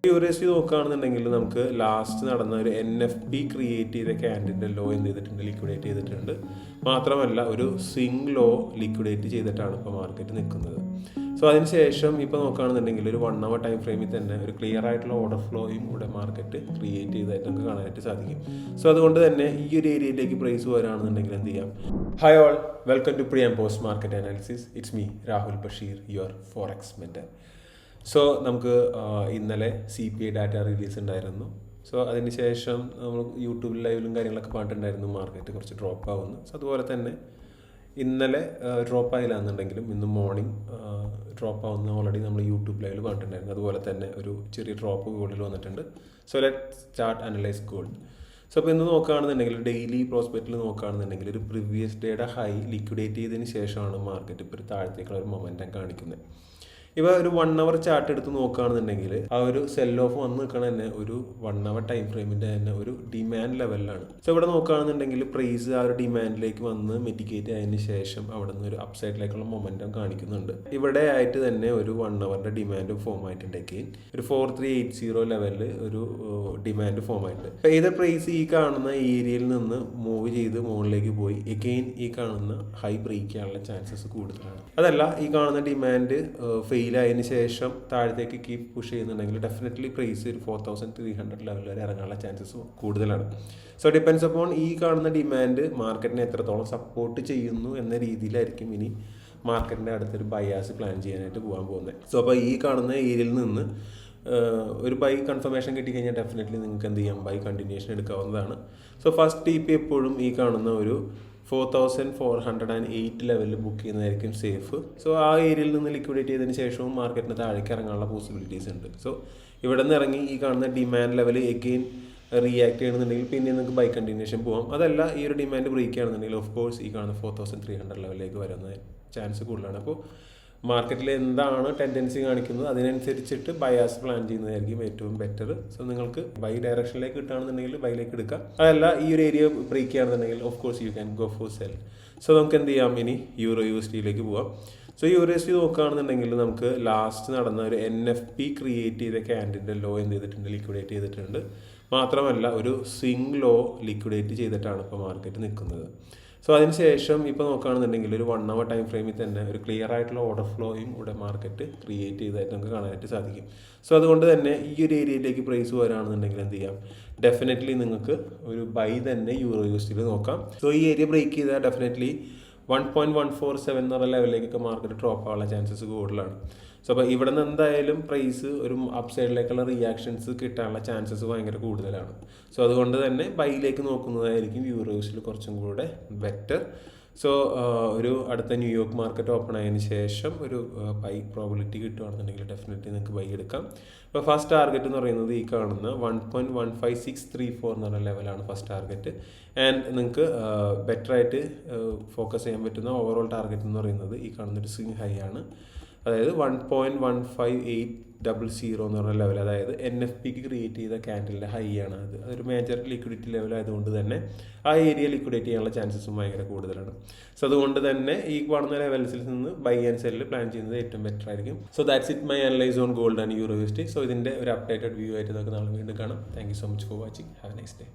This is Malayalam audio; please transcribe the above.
ക്യൂരിയസ്ലി നോക്കുകയാണെന്നുണ്ടെങ്കിൽ നമുക്ക് ലാസ്റ്റ് നടന്ന ഒരു NFP ക്രിയേറ്റ് ചെയ്ത ക്യാൻഡിൻ്റെ ലോ എന്ത് ചെയ്തിട്ടുണ്ട്, ലിക്വിഡേറ്റ് ചെയ്തിട്ടുണ്ട്. മാത്രമല്ല ഒരു സ്വിംഗ് ലോ ലിക്വിഡേറ്റ് ചെയ്തിട്ടാണ് ഇപ്പോൾ മാർക്കറ്റ് നിൽക്കുന്നത്. സോ അതിനുശേഷം ഇപ്പോൾ നോക്കുകയാണെന്നുണ്ടെങ്കിൽ ഒരു 1 hour ടൈം ഫ്രെയിമിൽ തന്നെ ഒരു ക്ലിയർ ആയിട്ടുള്ള ഓർഡർ ഫ്ലോയും ഇവിടെ മാർക്കറ്റ് ക്രിയേറ്റ് ചെയ്തതായിട്ട് നമുക്ക് കാണാനായിട്ട് സാധിക്കും. സോ അതുകൊണ്ട് തന്നെ ഈ ഒരു ഏരിയയിലേക്ക് പ്രൈസ് വരാണെന്നുണ്ടെങ്കിൽ എന്ത് ചെയ്യാം. Hi all, welcome to pre and post market analysis. It's me Rahul Basheer, your forex mentor. So നമുക്ക് ഇന്നലെ CPI ഡാറ്റ റിലീസ് ഉണ്ടായിരുന്നു. സോ അതിന് ശേഷം നമ്മൾ യൂട്യൂബിൽ ലൈവിലും കാര്യങ്ങളൊക്കെ കണ്ടിട്ടുണ്ടായിരുന്നു മാർക്കറ്റ് കുറച്ച് ഡ്രോപ്പ് ആവുന്നു. സോ അതുപോലെ തന്നെ ഇന്നലെ ഡ്രോപ്പ് ആയില്ലാന്നുണ്ടെങ്കിലും ഇന്ന് മോർണിംഗ് ഡ്രോപ്പ് ആവുന്ന ഓൾറെഡി നമ്മൾ യൂട്യൂബ് ലൈവിൽ കണ്ടിട്ടുണ്ടായിരുന്നു. അതുപോലെ തന്നെ ഒരു ചെറിയ ഡ്രോപ്പ് ഗോൾഡിൽ വന്നിട്ടുണ്ട്. So let start analyse gold. So അപ്പോൾ ഇന്ന് നോക്കുകയാണെന്നുണ്ടെങ്കിൽ ഡെയിലി പ്രോസ്പെക്റ്റിൽ നോക്കുകയാണെന്നുണ്ടെങ്കിൽ ഒരു പ്രീവിയസ് ഡേയുടെ ഹൈ ലിക്വിഡേറ്റ് ചെയ്തതിന് ശേഷമാണ് മാർക്കറ്റ് ഇപ്പോൾ ഒരു താഴത്തേക്കുള്ള ഒരു മൊമെൻറ്റം കാണിക്കുന്നത്. ഇവ ഒരു 1 hour ചാർട്ട് എടുത്ത് നോക്കുകയാണെന്നുണ്ടെങ്കിൽ ആ ഒരു സെൽ ഓഫ് വന്ന് നിൽക്കണ തന്നെ ഒരു 1 hour ടൈം ഫ്രെയിമിൻ്റെ തന്നെ ഒരു ഡിമാൻഡ് ലെവലിലാണ്. സോ ഇവിടെ നോക്കുകയാണെന്നുണ്ടെങ്കിൽ പ്രൈസ് ആ ഒരു ഡിമാൻഡിലേക്ക് വന്ന് മിറ്റിഗേറ്റ് ആയതിനു ശേഷം അവിടെ നിന്ന് ഒരു അപ്സൈഡിലേക്കുള്ള മൊമെൻറ്റം കാണിക്കുന്നുണ്ട്. ഇവിടെ ആയിട്ട് തന്നെ ഒരു 1 hourന്റെ ഡിമാൻഡ് ഫോം ആയിട്ടുണ്ട്. അഗെയിൻ ഒരു 4380 ലെവലിൽ ഒരു ഡിമാൻഡ് ഫോം ആയിട്ടുണ്ട്. അപ്പോൾ ഏത് പ്രൈസ് ഈ കാണുന്ന ഏരിയയിൽ നിന്ന് മൂവ് ചെയ്ത് മുകളിലേക്ക് പോയി എഗെയിൻ ഈ കാണുന്ന ഹൈ ബ്രേക്ക് ചെയ്യാനുള്ള ചാൻസസ് കൂടുതലാണ്. അതല്ല ഈ കാണുന്ന ഡിമാൻഡ് ഫെയിലായതിനു ശേഷം താഴത്തേക്ക് കീപ്പ് പുഷ് ചെയ്യുന്നുണ്ടെങ്കിൽ ഡെഫിനറ്റ്ലി പ്രൈസ് ഒരു 4300 ലെവൽ വരെ ഇറങ്ങാനുള്ള ചാൻസസ് കൂടുതലാണ്. സോ ഡിപ്പെൻസ് അപ്പോൺ ഈ കാണുന്ന ഡിമാൻഡ് മാർക്കറ്റിനെ എത്രത്തോളം സപ്പോർട്ട് ചെയ്യുന്നു എന്ന രീതിയിലായിരിക്കും ഇനി മാർക്കറ്റിൻ്റെ അടുത്തൊരു ബയാസ് പ്ലാൻ ചെയ്യാനായിട്ട് പോകാൻ പോകുന്നത്. സോ അപ്പോൾ ഈ കാണുന്ന ഏരിയയിൽ നിന്ന് ഒരു ബൈ കൺഫർമേഷൻ കിട്ടിക്കഴിഞ്ഞാൽ ഡെഫിനറ്റ്ലി നിങ്ങൾക്ക് എന്ത് ചെയ്യാം, ബൈ കണ്ടിന്യൂഷൻ എടുക്കാവുന്നതാണ്. സോ ഫസ്റ്റ് TP എപ്പോഴും ഈ കാണുന്ന ഒരു 4408 ലെവലിൽ ബുക്ക് ചെയ്യുന്നതായിരിക്കും സേഫ്. സോ ആ ഏരിയയിൽ നിന്ന് ലിക്വിഡേറ്റ് ചെയ്തതിന് ശേഷവും മാർക്കറ്റിന് താഴേക്ക് ഇറങ്ങാനുള്ള പോസിബിലിറ്റീസ് ഉണ്ട്. സോ ഇവിടെ നിന്ന് ഇറങ്ങി ഈ കാണുന്ന ഡിമാൻഡ് ലെവൽ എഗെയിൻ റിയാക്ട് ചെയ്യണമെന്നുണ്ടെങ്കിൽ പിന്നെ നിങ്ങൾക്ക് ബൈ കണ്ടിന്യൂഷൻ പോകാം. അതല്ല ഈ ഒരു ഡിമാൻഡ് ബ്രേക്ക് ചെയ്യുകയാണെന്നുണ്ടെങ്കിൽ ഓഫ് കോഴ്സ് ഈ കാണുന്ന 4300 ലെവലിലേക്ക് വരുന്ന ചാൻസ് കൂടുതലാണ്. അപ്പോൾ മാർക്കറ്റിൽ എന്താണ് ടെൻഡൻസി കാണിക്കുന്നത് അതിനനുസരിച്ചിട്ട് ബയാസ് പ്ലാൻ ചെയ്യുന്നതായിരിക്കും ഏറ്റവും ബെറ്റർ. സോ നിങ്ങൾക്ക് ബൈ ഡയറക്ഷനിലേക്ക് കിട്ടുകയാണെന്നുണ്ടെങ്കിൽ ബൈയിലേക്ക് എടുക്കാം. അതല്ല ഈ ഒരു ഏരിയ ബ്രേക്ക് ചെയ്യുകയാണെന്നുണ്ടെങ്കിൽ of course you can go for cell. So നമുക്ക് എന്ത് ചെയ്യാം, ഇനി EUR/USD പോവാം. സോ EUR/USD നോക്കുകയാണെന്നുണ്ടെങ്കിൽ നമുക്ക് ലാസ്റ്റ് നടന്ന ഒരു NFP ക്രിയേറ്റ് ചെയ്ത ക്യാൻഡിൻ്റെ ലോ എന്ത് ചെയ്തിട്ടുണ്ട്, ലിക്വിഡേറ്റ് ചെയ്തിട്ടുണ്ട്. മാത്രമല്ല ഒരു സ്വിംഗ് ലോ ലിക്വിഡേറ്റ് ചെയ്തിട്ടാണ് ഇപ്പോൾ മാർക്കറ്റ് നിൽക്കുന്നത്. സോ അതിനുശേഷം ഇപ്പോൾ നോക്കുകയാണെന്നുണ്ടെങ്കിൽ ഒരു 1 hour ടൈം ഫ്രെയിമിൽ തന്നെ ഒരു ക്ലിയർ ആയിട്ടുള്ള ഓർഡർ ഫ്ലോയും ഇവിടെ മാർക്കറ്റ് ക്രിയേറ്റ് ചെയ്തതായിട്ട് നമുക്ക് കാണാനായിട്ട് സാധിക്കും. സോ അതുകൊണ്ട് തന്നെ ഈ ഒരു ഏരിയയിലേക്ക് പ്രൈസ് വരാണെന്നുണ്ടെങ്കിൽ എന്ത് ചെയ്യാം, ഡെഫിനറ്റ്ലി നിങ്ങൾക്ക് ഒരു ബൈ തന്നെ EUR/USD നോക്കാം. സോ ഈ ഏരിയ ബ്രേക്ക് ചെയ്താൽ ഡെഫിനറ്റ്ലി 1.147 എന്നുള്ള ലെവലിലേക്കൊക്കെ മാർക്കറ്റ് ഡ്രോപ്പ് ആവാനുള്ള ചാൻസസ് കൂടുതലാണ്. സോ അപ്പോൾ ഇവിടെ നിന്ന് എന്തായാലും പ്രൈസ് ഒരു അപ്സൈഡിലേക്കുള്ള റിയാക്ഷൻസ് കിട്ടാനുള്ള ചാൻസസ് ഭയങ്കര കൂടുതലാണ്. സോ അതുകൊണ്ട് തന്നെ ബൈയിലേക്ക് നോക്കുന്നതായിരിക്കും EUR/USD കുറച്ചും കൂടെ ബെറ്റർ. സോ ഒരു അടുത്ത ന്യൂയോർക്ക് മാർക്കറ്റ് ഓപ്പൺ ആയതിനു ശേഷം ഒരു ബൈ പ്രോബിലിറ്റി കിട്ടുകയാണെന്നുണ്ടെങ്കിൽ ഡെഫിനറ്റ്ലി നിങ്ങൾക്ക് ബൈ എടുക്കാം. ഇപ്പോൾ ഫസ്റ്റ് ടാർഗറ്റ് എന്ന് പറയുന്നത് ഈ കാണുന്ന 1.15634 എന്ന് പറഞ്ഞ ലെവലാണ് ഫസ്റ്റ് ടാർഗറ്റ്. ആൻഡ് നിങ്ങൾക്ക് ബെറ്ററായിട്ട് ഫോക്കസ് ചെയ്യാൻ പറ്റുന്ന ഓവറോൾ ടാർഗറ്റ് എന്ന് പറയുന്നത് ഈ കാണുന്നൊരു സ്വിംഗ് ഹൈ ആണ്. അതായത് 1.15800 എന്ന് പറഞ്ഞ ലെവൽ, അതായത് NFPക്ക് ക്രിയേറ്റ് ചെയ്ത ക്യാൻഡിലിൻ്റെ ഹൈ ആണ്. അതൊരു മേജർ ലിക്വിഡിറ്റി ലെവൽ ആയതുകൊണ്ട് തന്നെ ആ ഏരിയ ലിക്വിഡേറ്റ് ചെയ്യാനുള്ള ചാൻസസും ഭയങ്കര കൂടുതലാണ്. സോ അതുകൊണ്ട് തന്നെ ഈ കാണുന്ന ലെവൽസിൽ നിന്ന് ബൈ ആൻഡ് സെല്ലിൽ പ്ലാൻ ചെയ്യുന്നത് ഏറ്റവും ബെറ്റർ ആയിരിക്കും. So that's it my analyse on gold and EUR/USD. So ഇതിൻ്റെ ഒരു അപ്ഡേറ്റഡ് വ്യൂ ആയിട്ട് നമുക്ക് നാളെ വീണ്ടും കാണാം. Thank you so much for watching. Have A nice day.